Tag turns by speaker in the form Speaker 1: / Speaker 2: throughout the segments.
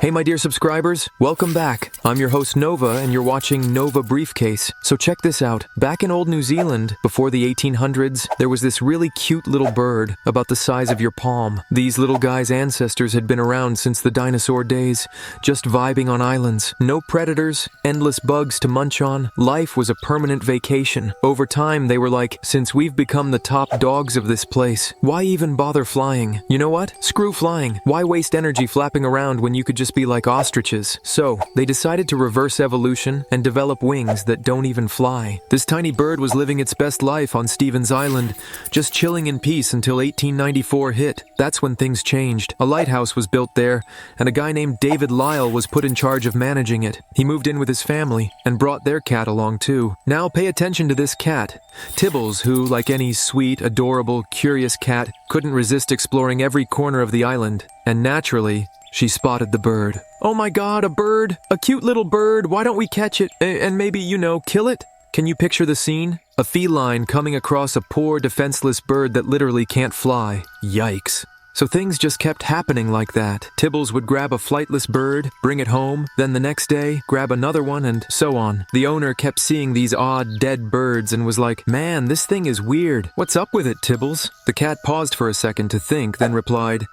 Speaker 1: Hey my dear subscribers, welcome back. I'm your host Nova and you're watching Nova Briefcase. So check this out. Back in old New Zealand, before the 1800s, there was this really cute little bird about the size of your palm. These little guy's ancestors had been around since the dinosaur days, just vibing on islands. No predators, endless bugs to munch on. Life was a permanent vacation. Over time, they were like, since we've become the top dogs of this place, why even bother flying? You know what? Screw flying. Why waste energy flapping around when you could just be like ostriches? So, they decided to reverse evolution and develop wings that don't even fly. This tiny bird was living its best life on Stephens Island, just chilling in peace until 1894 hit. That's when things changed. A lighthouse was built there, and a guy named David Lyle was put in charge of managing it. He moved in with his family and brought their cat along too. Now pay attention to this cat, Tibbles, who, like any sweet, adorable, curious cat, couldn't resist exploring every corner of the island, and naturally, she spotted the bird. Oh my god, a bird! A cute little bird! Why don't we catch it and maybe, kill it? Can you picture the scene? A feline coming across a poor, defenseless bird that literally can't fly. Yikes. So things just kept happening like that. Tibbles would grab a flightless bird, bring it home, then the next day, grab another one, and so on. The owner kept seeing these odd, dead birds and was like, "Man, this thing is weird. What's up with it, Tibbles?" The cat paused for a second to think, then replied,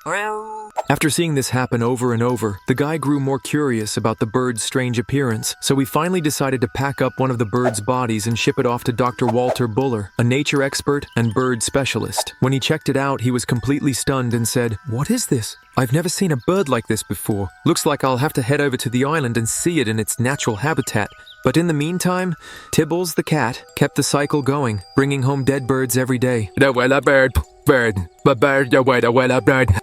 Speaker 1: After seeing this happen over and over, the guy grew more curious about the bird's strange appearance, so he finally decided to pack up one of the bird's bodies and ship it off to Dr. Walter Buller, a nature expert and bird specialist. When he checked it out, he was completely stunned and said, "What is this? I've never seen a bird like this before. Looks like I'll have to head over to the island and see it in its natural habitat." But in the meantime, Tibbles the cat kept the cycle going, bringing home dead birds every day.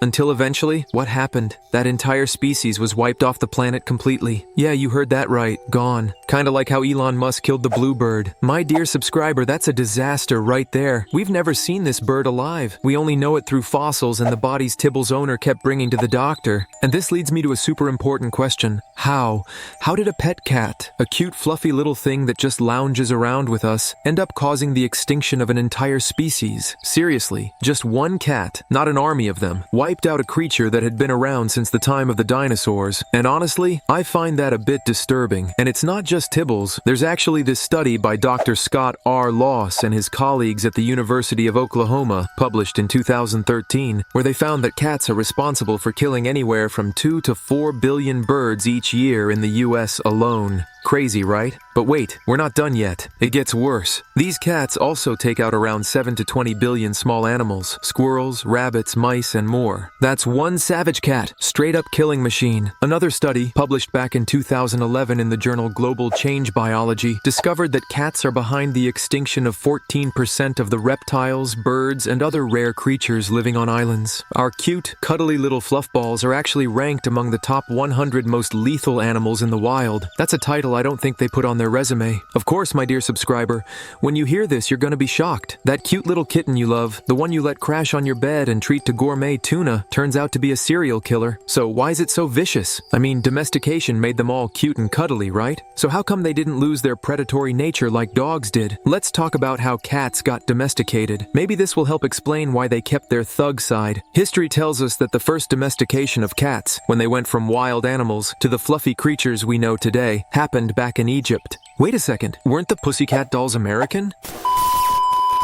Speaker 1: Until eventually, what happened? That entire species was wiped off the planet completely. Yeah, you heard that right. Gone. Kinda like how Elon Musk killed the bluebird. My dear subscriber, that's a disaster right there. We've never seen this bird alive. We only know it through fossils and the bodies Tibbles' owner kept bringing to the doctor. And this leads me to a super important question. How? How did a pet cat, a cute fluffy little thing that just lounges around with us, end up causing the extinction of an entire species? Seriously, just one cat, not an army of them, wiped out a creature that had been around since the time of the dinosaurs. And honestly, I find that a bit disturbing. And it's not just Tibbles. There's actually this study by Dr. Scott R. Loss and his colleagues at the University of Oklahoma, published in 2013, where they found that cats are responsible for killing anywhere from 2 to 4 billion birds each year in the US alone. Crazy, right? But wait, we're not done yet. It gets worse. These cats also take out around 7 to 20 billion small animals, squirrels, rabbits, mice, and more. That's one savage cat, straight up killing machine. Another study, published back in 2011 in the journal Global Change Biology, discovered that cats are behind the extinction of 14% of the reptiles, birds, and other rare creatures living on islands. Our cute, cuddly little fluffballs are actually ranked among the top 100 most lethal animals in the wild. That's a title I don't think they put on their resume. Of course, my dear subscriber, when you hear this, you're gonna be shocked. That cute little kitten you love, the one you let crash on your bed and treat to gourmet tuna, turns out to be a serial killer. So why is it so vicious? I mean, domestication made them all cute and cuddly, right? So how come they didn't lose their predatory nature like dogs did? Let's talk about how cats got domesticated. Maybe this will help explain why they kept their thug side. History tells us that the first domestication of cats, when they went from wild animals to the fluffy creatures we know today, happened back in Egypt. Wait a second, weren't the Pussycat Dolls American?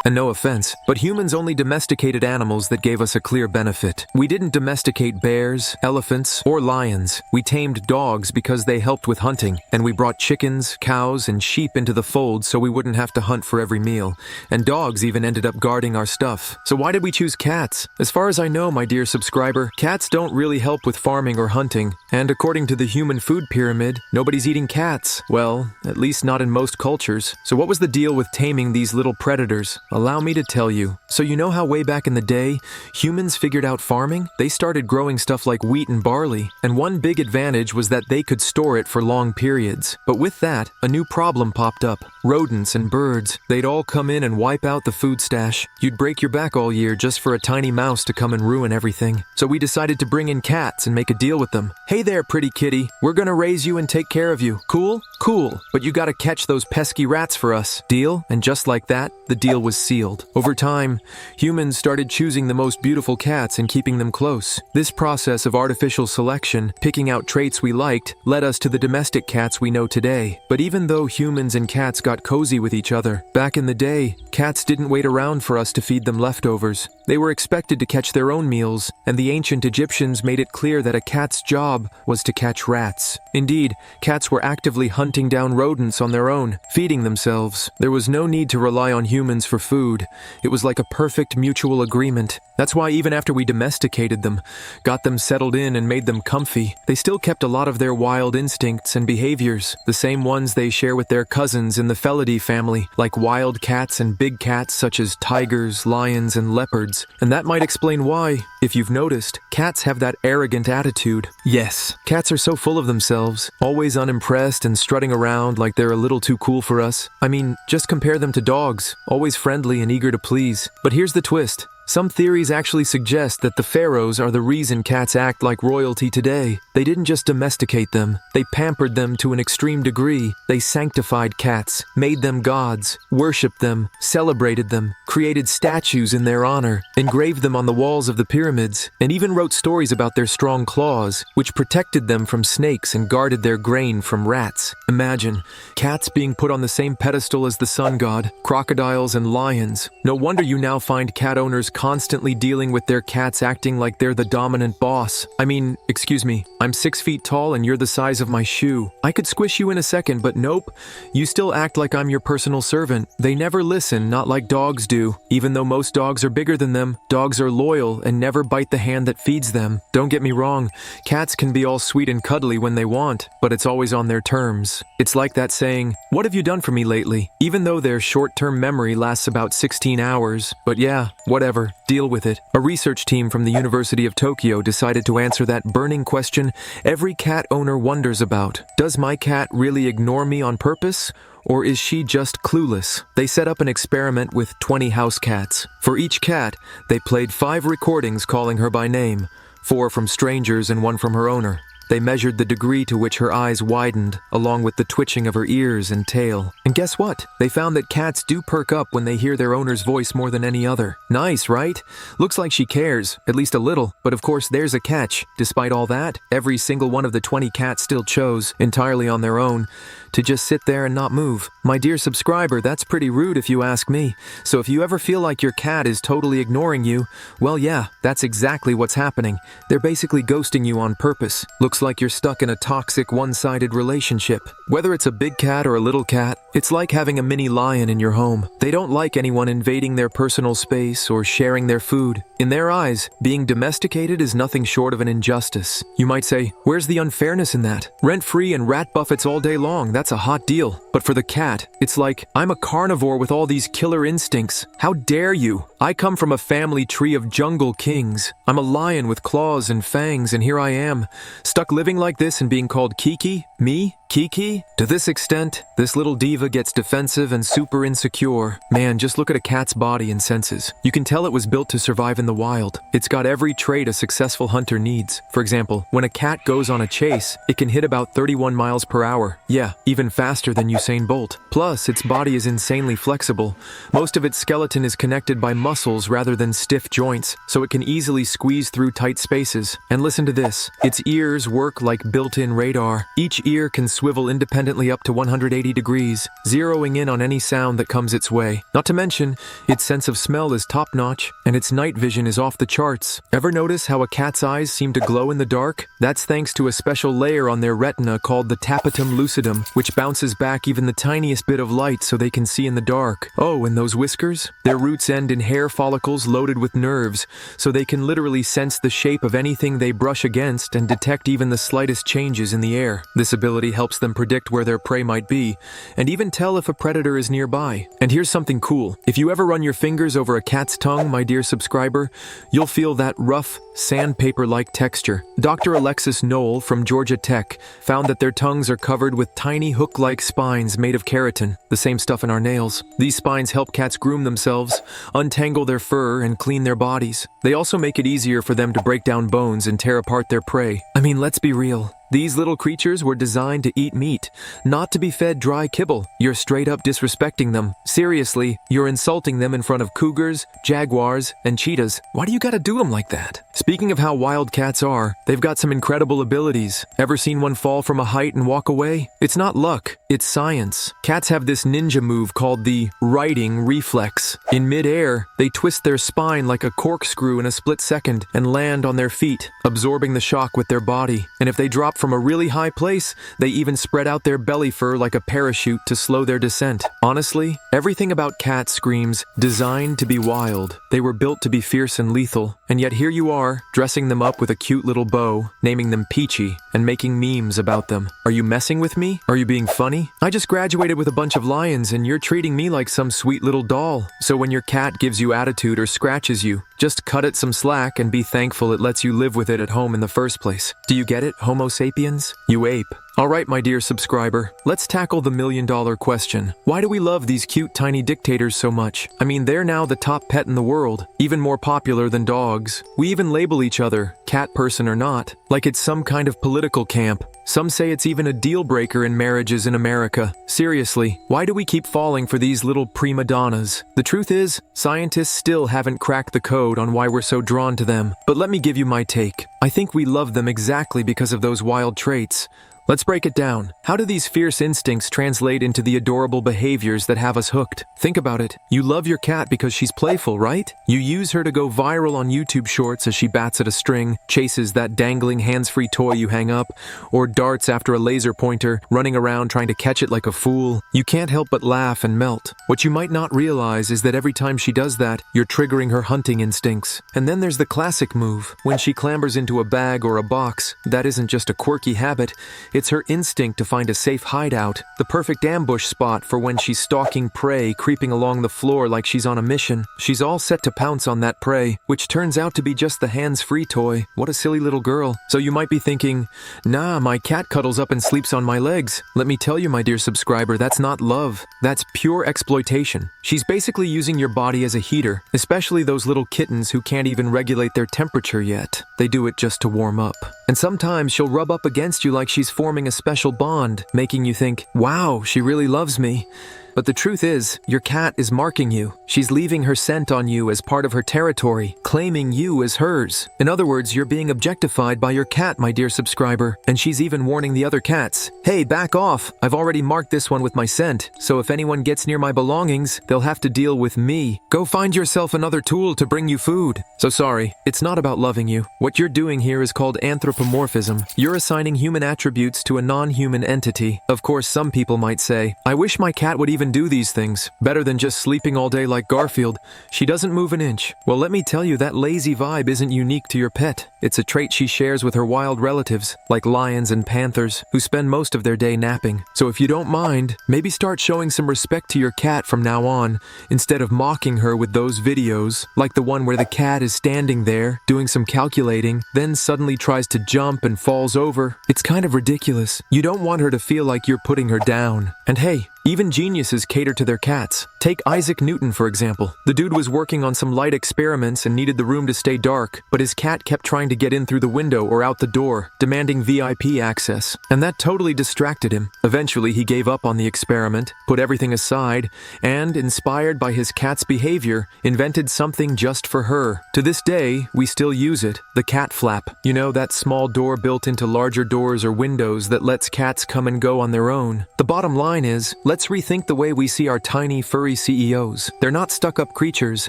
Speaker 1: And no offense, but humans only domesticated animals that gave us a clear benefit. We didn't domesticate bears, elephants, or lions. We tamed dogs because they helped with hunting, and we brought chickens, cows, and sheep into the fold so we wouldn't have to hunt for every meal. And dogs even ended up guarding our stuff. So why did we choose cats? As far as I know, my dear subscriber, cats don't really help with farming or hunting. And according to the human food pyramid, nobody's eating cats. Well, at least not in most cultures. So what was the deal with taming these little predators? Allow me to tell you. So you know how way back in the day, humans figured out farming? They started growing stuff like wheat and barley, and one big advantage was that they could store it for long periods. But with that, a new problem popped up. Rodents and birds. They'd all come in and wipe out the food stash. You'd break your back all year just for a tiny mouse to come and ruin everything. So we decided to bring in cats and make a deal with them. Hey there, pretty kitty. We're gonna raise you and take care of you. Cool? Cool. But you gotta catch those pesky rats for us. Deal? And just like that, the deal was sealed. Over time, humans started choosing the most beautiful cats and keeping them close. This process of artificial selection, picking out traits we liked, led us to the domestic cats we know today. But even though humans and cats got cozy with each other, back in the day, cats didn't wait around for us to feed them leftovers. They were expected to catch their own meals, and the ancient Egyptians made it clear that a cat's job was to catch rats. Indeed, cats were actively hunting down rodents on their own, feeding themselves. There was no need to rely on humans for food. It was like a perfect mutual agreement. That's why even after we domesticated them, got them settled in and made them comfy, they still kept a lot of their wild instincts and behaviors, the same ones they share with their cousins in the Felidae family, like wild cats and big cats such as tigers, lions, and leopards. And that might explain why, if you've noticed, cats have that arrogant attitude. Yes, cats are so full of themselves, always unimpressed and strutting around like they're a little too cool for us. I mean, just compare them to dogs, always friendly and eager to please. But here's the twist. Some theories actually suggest that the pharaohs are the reason cats act like royalty today. They didn't just domesticate them, they pampered them to an extreme degree. They sanctified cats, made them gods, worshipped them, celebrated them, created statues in their honor, engraved them on the walls of the pyramids, and even wrote stories about their strong claws, which protected them from snakes and guarded their grain from rats. Imagine, cats being put on the same pedestal as the sun god, crocodiles and lions. No wonder you now find cat owners constantly dealing with their cats acting like they're the dominant boss. I mean, excuse me, I'm 6 feet tall and you're the size of my shoe. I could squish you in a second, but nope, you still act like I'm your personal servant. They never listen, not like dogs do. Even though most dogs are bigger than them, dogs are loyal and never bite the hand that feeds them. Don't get me wrong, cats can be all sweet and cuddly when they want, but it's always on their terms. It's like that saying, "What have you done for me lately?" Even though their short-term memory lasts about 16 hours. But yeah, whatever. Deal with it. A research team from the University of Tokyo decided to answer that burning question every cat owner wonders about. Does my cat really ignore me on purpose? Or is she just clueless? They set up an experiment with 20 house cats. For each cat, they played 5 recordings calling her by name, 4 from strangers and 1 from her owner. They measured the degree to which her eyes widened, along with the twitching of her ears and tail. And guess what? They found that cats do perk up when they hear their owner's voice more than any other. Nice, right? Looks like she cares, at least a little. But of course, there's a catch. Despite all that, every single one of the 20 cats still chose, entirely on their own, to just sit there and not move. My dear subscriber, that's pretty rude if you ask me. So if you ever feel like your cat is totally ignoring you, well yeah, that's exactly what's happening. They're basically ghosting you on purpose. Looks like you're stuck in a toxic one-sided relationship. Whether it's a big cat or a little cat, it's like having a mini lion in your home. They don't like anyone invading their personal space or sharing their food. In their eyes, being domesticated is nothing short of an injustice. You might say, where's the unfairness in that? Rent-free and rat buffets all day long, that's a hot deal. But for the cat, it's like, I'm a carnivore with all these killer instincts. How dare you? I come from a family tree of jungle kings. I'm a lion with claws and fangs, and here I am, stuck living like this and being called Kiki? Me? Kiki? To this extent, this little diva gets defensive and super insecure. Man, just look at a cat's body and senses. You can tell it was built to survive in the wild. It's got every trait a successful hunter needs. For example, when a cat goes on a chase, it can hit about 31 miles per hour. Yeah, even faster than Usain Bolt. Plus, its body is insanely flexible. Most of its skeleton is connected by muscles rather than stiff joints, so it can easily squeeze through tight spaces. And listen to this. Its ears work like built-in radar. Each ear can swivel independently up to 180 degrees, zeroing in on any sound that comes its way. Not to mention, its sense of smell is top-notch, and its night vision is off the charts. Ever notice how a cat's eyes seem to glow in the dark? That's thanks to a special layer on their retina called the tapetum lucidum, which bounces back even the tiniest bit of light so they can see in the dark. Oh, and those whiskers? Their roots end in hair follicles loaded with nerves, so they can literally sense the shape of anything they brush against and detect even the slightest changes in the air. This ability helps them predict where their prey might be, and even tell if a predator is nearby. And here's something cool. If you ever run your fingers over a cat's tongue, my dear subscriber, you'll feel that rough, sandpaper-like texture. Dr. Alexis Knoll from Georgia Tech found that their tongues are covered with tiny hook-like spines made of keratin, the same stuff in our nails. These spines help cats groom themselves, untangle their fur, and clean their bodies. They also make it easier for them to break down bones and tear apart their prey. I mean, let's be real. These little creatures were designed to eat meat, not to be fed dry kibble. You're straight up disrespecting them. Seriously, you're insulting them in front of cougars, jaguars, and cheetahs. Why do you gotta do them like that? Speaking of how wild cats are, they've got some incredible abilities. Ever seen one fall from a height and walk away? It's not luck, it's science. Cats have this ninja move called the riding reflex. In mid-air, they twist their spine like a corkscrew in a split second and land on their feet, absorbing the shock with their body. And if they drop from a really high place, they even spread out their belly fur like a parachute to slow their descent. Honestly, everything about cats screams, designed to be wild. They were built to be fierce and lethal. And yet here you are, dressing them up with a cute little bow, naming them Peachy, and making memes about them. Are you messing with me? Are you being funny? I just graduated with a bunch of lions and you're treating me like some sweet little doll. So when your cat gives you attitude or scratches you, just cut it some slack and be thankful it lets you live with it at home in the first place. Do you get it, Homo sapiens? You ape. Alright, my dear subscriber, let's tackle the million-dollar question. Why do we love these cute tiny dictators so much? I mean, they're now the top pet in the world, even more popular than dogs. We even label each other, cat person or not, like it's some kind of political camp. Some say it's even a deal breaker in marriages in America. Seriously, why do we keep falling for these little prima donnas? The truth is, scientists still haven't cracked the code on why we're so drawn to them. But let me give you my take. I think we love them exactly because of those wild traits. Let's break it down. How do these fierce instincts translate into the adorable behaviors that have us hooked? Think about it. You love your cat because she's playful, right? You use her to go viral on YouTube Shorts as she bats at a string, chases that dangling hands-free toy you hang up, or darts after a laser pointer, running around trying to catch it like a fool. You can't help but laugh and melt. What you might not realize is that every time she does that, you're triggering her hunting instincts. And then there's the classic move. When she clambers into a bag or a box, that isn't just a quirky habit. It's her instinct to find a safe hideout, the perfect ambush spot for when she's stalking prey creeping along the floor like she's on a mission. She's all set to pounce on that prey, which turns out to be just the hands-free toy. What a silly little girl. So you might be thinking, nah, my cat cuddles up and sleeps on my legs. Let me tell you, my dear subscriber, that's not love. That's pure exploitation. She's basically using your body as a heater, especially those little kittens who can't even regulate their temperature yet. They do it just to warm up. And sometimes she'll rub up against you like she's forming a special bond, making you think, wow, she really loves me. But the truth is, your cat is marking you. She's leaving her scent on you as part of her territory, claiming you as hers. In other words, you're being objectified by your cat, my dear subscriber. And she's even warning the other cats, hey, back off. I've already marked this one with my scent. So if anyone gets near my belongings, they'll have to deal with me. Go find yourself another tool to bring you food. So sorry, it's not about loving you. What you're doing here is called anthropomorphism. You're assigning human attributes to a non-human entity. Of course, some people might say, I wish my cat would even do these things. Better than just sleeping all day like Garfield. She doesn't move an inch. Well, let me tell you, that lazy vibe isn't unique to your pet. It's a trait she shares with her wild relatives, like lions and panthers, who spend most of their day napping. So if you don't mind, maybe start showing some respect to your cat from now on, instead of mocking her with those videos, like the one where the cat is standing there, doing some calculating, then suddenly tries to jump and falls over. It's kind of ridiculous. You don't want her to feel like you're putting her down. And hey, even geniuses cater to their cats. Take Isaac Newton, for example. The dude was working on some light experiments and needed the room to stay dark, but his cat kept trying to get in through the window or out the door, demanding VIP access. And that totally distracted him. Eventually, he gave up on the experiment, put everything aside, and, inspired by his cat's behavior, invented something just for her. To this day, we still use it, the cat flap. You know, that small door built into larger doors or windows that lets cats come and go on their own. The bottom line is, let's rethink the way we see our tiny, furry CEOs. They're not stuck-up creatures.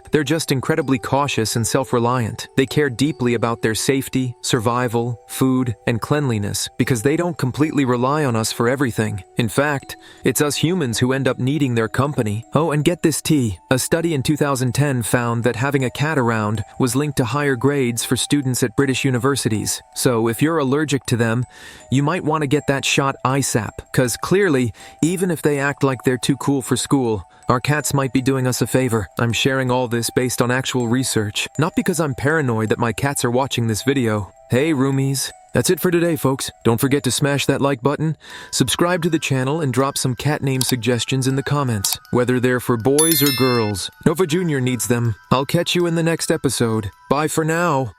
Speaker 1: They're just incredibly cautious and self-reliant. They care deeply about their safety, survival, food, and cleanliness because they don't completely rely on us for everything. In fact, it's us humans who end up needing their company. Oh, and get this tea. A study in 2010 found that having a cat around was linked to higher grades for students at British universities. So if you're allergic to them, you might want to get that shot ASAP, because clearly, even if they act like they're too cool for school, our cats might be doing us a favor. I'm sharing all this based on actual research, not because I'm paranoid that my cats are watching this video. Hey, roomies. That's it for today, folks. Don't forget to smash that like button, subscribe to the channel, and drop some cat name suggestions in the comments, whether they're for boys or girls. Nova Jr. needs them. I'll catch you in the next episode. Bye for now.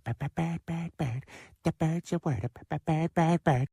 Speaker 2: bad, bad, bad, bad. The bird's a word, bad, bad, bad, bad.